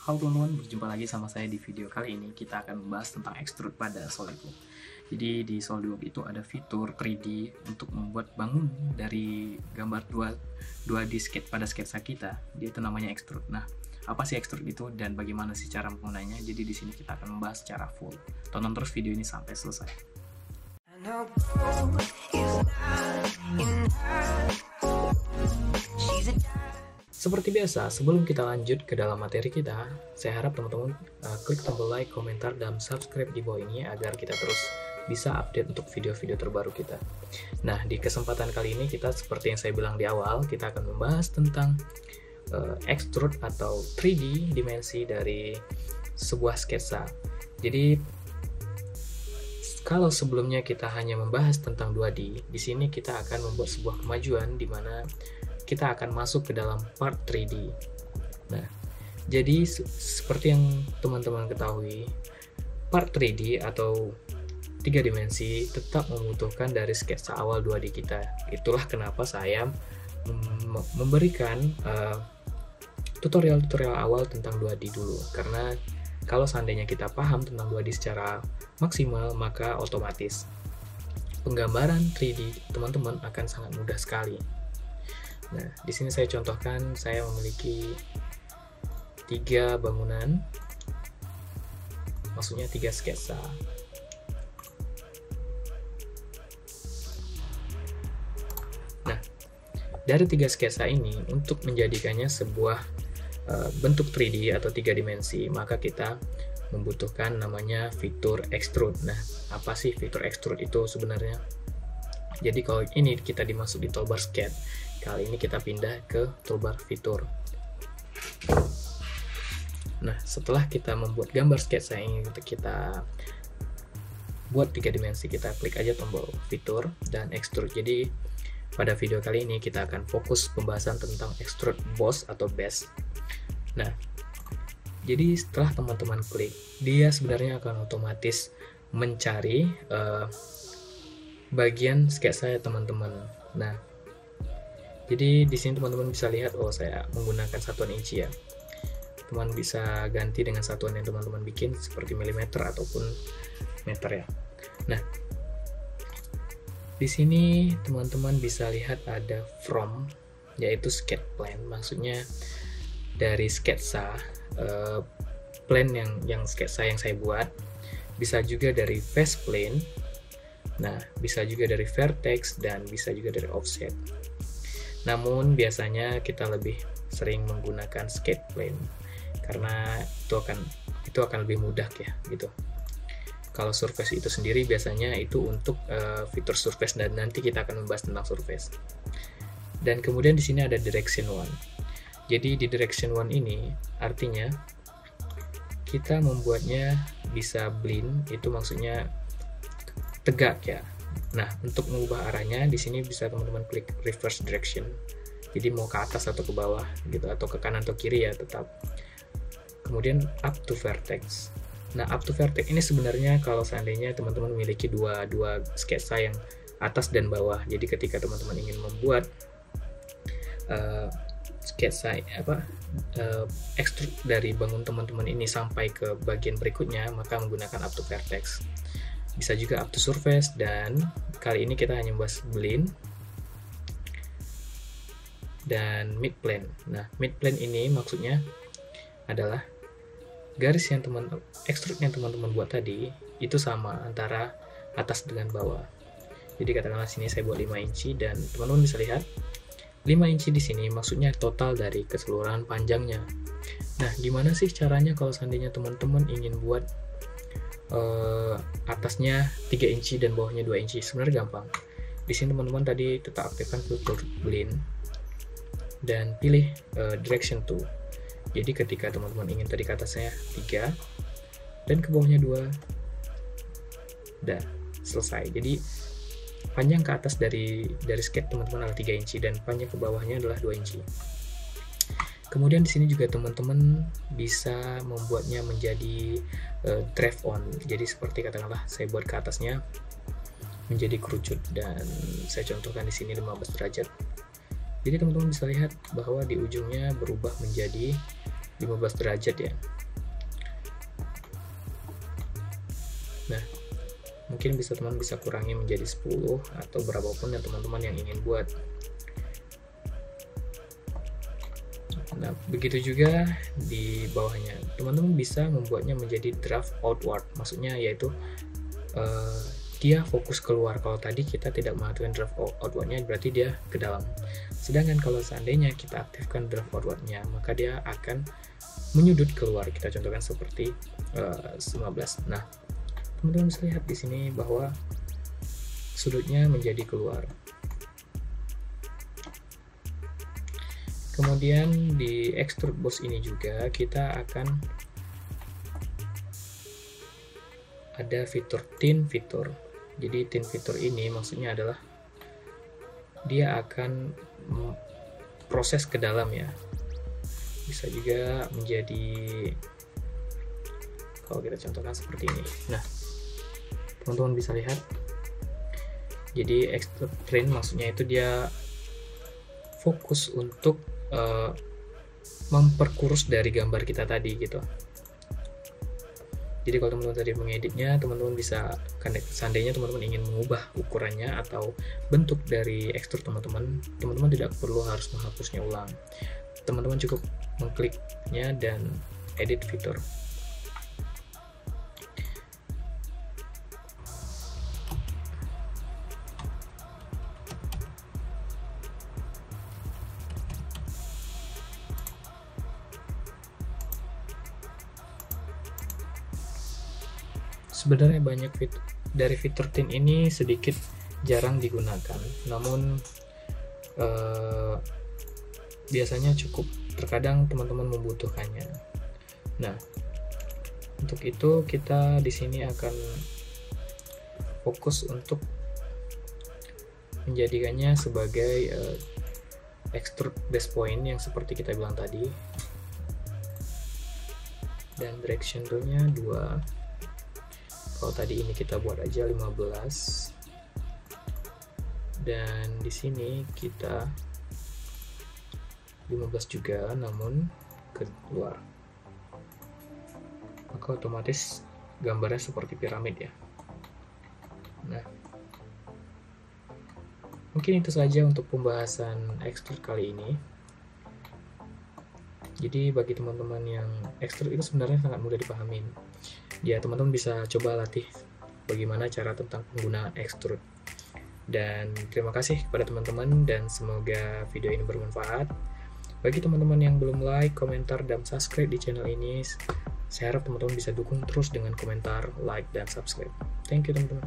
Halo teman-teman, berjumpa lagi sama saya di video kali ini. Kita akan membahas tentang extrude pada SolidWorks. Jadi di SolidWorks itu ada fitur 3D untuk membuat bangun dari gambar 2D pada sketsa kita. Dia itu namanya extrude. Nah, apa sih extrude itu dan bagaimana sih cara menggunanya? Jadi di sini kita akan membahas secara full. Tonton terus video ini sampai selesai. Seperti biasa, sebelum kita lanjut ke dalam materi kita, saya harap teman-teman klik tombol like, komentar, dan subscribe di bawah ini agar kita terus bisa update untuk video-video terbaru kita. Nah, di kesempatan kali ini kita seperti yang saya bilang di awal, kita akan membahas tentang extrude atau 3D dimensi dari sebuah sketsa. Jadi, kalau sebelumnya kita hanya membahas tentang 2D, di sini kita akan membuat sebuah kemajuan di mana kita akan masuk ke dalam part 3D. Nah, jadi seperti yang teman-teman ketahui, part 3D atau 3 dimensi tetap membutuhkan dari sketsa awal 2D kita. Itulah kenapa saya memberikan tutorial-tutorial awal tentang 2D dulu. Karena kalau seandainya kita paham tentang 2D secara maksimal, maka otomatis penggambaran 3D teman-teman akan sangat mudah sekali. Nah, di sini saya contohkan, saya memiliki 3 bangunan, maksudnya 3 sketsa. Nah, dari 3 sketsa ini, untuk menjadikannya sebuah bentuk 3D atau 3 dimensi, maka kita membutuhkan namanya fitur extrude. Nah, apa sih fitur extrude itu sebenarnya? Jadi kalau ini kita dimasuk di toolbar sketch, kali ini kita pindah ke toolbar fitur. Nah, setelah kita membuat gambar sketsa yang ingin kita buat 3 dimensi, kita klik aja tombol fitur dan extrude. Jadi pada video kali ini kita akan fokus pembahasan tentang extrude boss atau base. Nah, jadi setelah teman-teman klik, dia sebenarnya akan otomatis mencari bagian sketsa teman-teman. Nah, jadi di sini teman-teman bisa lihat, oh saya menggunakan satuan inci ya. Teman bisa ganti dengan satuan yang teman-teman bikin seperti milimeter ataupun meter ya. Nah, di sini teman-teman bisa lihat ada from, yaitu sketch plane, maksudnya dari sketsa plan yang sketsa yang saya buat. Bisa juga dari face plane. Nah, bisa juga dari vertex dan bisa juga dari offset. Namun biasanya kita lebih sering menggunakan sketch plane karena itu akan lebih mudah ya gitu. Kalau surface itu sendiri biasanya itu untuk fitur surface dan nanti kita akan membahas tentang surface. Dan kemudian di sini ada direction 1. Jadi di direction 1 ini artinya kita membuatnya bisa blend, itu maksudnya tegak ya. Nah, untuk mengubah arahnya di sini bisa teman-teman klik reverse direction. Jadi mau ke atas atau ke bawah gitu, atau ke kanan atau kiri ya tetap. Kemudian up to vertex. Nah, up to vertex ini sebenarnya kalau seandainya teman-teman memiliki dua sketsa yang atas dan bawah. Jadi ketika teman-teman ingin membuat sketsa extrude dari bangun teman-teman ini sampai ke bagian berikutnya, maka menggunakan up to vertex. Bisa juga up to surface, dan kali ini kita hanya membahas blend dan mid plane. Nah, mid plane ini maksudnya adalah garis yang extrude yang teman-teman buat tadi itu sama antara atas dengan bawah. Jadi katakanlah sini saya buat 5 inci dan teman-teman bisa lihat 5 inci di sini maksudnya total dari keseluruhan panjangnya. Nah, gimana sih caranya kalau seandainya teman-teman ingin buat atasnya 3 inci dan bawahnya 2 inci? Sebenarnya gampang. Di sini teman-teman tadi tetap aktifkan fitur blend dan pilih direction 2. Jadi ketika teman-teman ingin tadi ke atasnya 3 dan ke bawahnya 2, udah selesai. Jadi panjang ke atas dari sketch teman-teman adalah 3 inci dan panjang ke bawahnya adalah 2 inci. Kemudian di sini juga teman-teman bisa membuatnya menjadi drive on. Jadi seperti katakanlah saya buat ke atasnya menjadi kerucut dan saya contohkan di sini 15 derajat. Jadi teman-teman bisa lihat bahwa di ujungnya berubah menjadi 15 derajat ya. Nah, mungkin teman bisa kurangi menjadi 10 atau berapapun yang teman-teman yang ingin buat. Nah, begitu juga di bawahnya. Teman-teman bisa membuatnya menjadi draft outward. Maksudnya yaitu dia fokus keluar. Kalau tadi kita tidak mengaktifkan draft outwardnya, berarti dia ke dalam. Sedangkan kalau seandainya kita aktifkan draft outwardnya, maka dia akan menyudut keluar. Kita contohkan seperti 15. Nah, teman-teman bisa lihat di sini bahwa sudutnya menjadi keluar. Kemudian di extrude boss ini juga kita akan ada fitur thin fitur. Jadi thin fitur ini maksudnya adalah dia akan proses ke dalam ya. Bisa juga menjadi, kalau kita contohkan seperti ini. Nah, teman-teman bisa lihat. Jadi extrude thin maksudnya itu dia fokus untuk memperkurus dari gambar kita tadi gitu. Jadi kalau teman-teman tadi mengeditnya, teman-teman bisa, seandainya teman-teman ingin mengubah ukurannya atau bentuk dari extrude teman-teman tidak perlu harus menghapusnya ulang. Teman-teman cukup mengkliknya dan edit fitur. Sebenarnya banyak fitur dari fitur thin ini sedikit jarang digunakan, namun biasanya cukup, terkadang teman-teman membutuhkannya. Nah, untuk itu kita di sini akan fokus untuk menjadikannya sebagai extrude base point yang seperti kita bilang tadi, dan direction toolnya 2. Kalau tadi ini kita buat aja 15, dan di sini kita 15 juga, namun keluar, maka otomatis gambarnya seperti piramid ya. Nah, mungkin itu saja untuk pembahasan extrude kali ini. Jadi bagi teman-teman yang extrude itu sebenarnya sangat mudah dipahami. Ya, teman-teman bisa coba latih bagaimana cara tentang penggunaan extrude. Dan terima kasih kepada teman-teman, dan semoga video ini bermanfaat. Bagi teman-teman yang belum like, komentar, dan subscribe di channel ini, saya harap teman-teman bisa dukung terus dengan komentar, like, dan subscribe. Thank you teman-teman.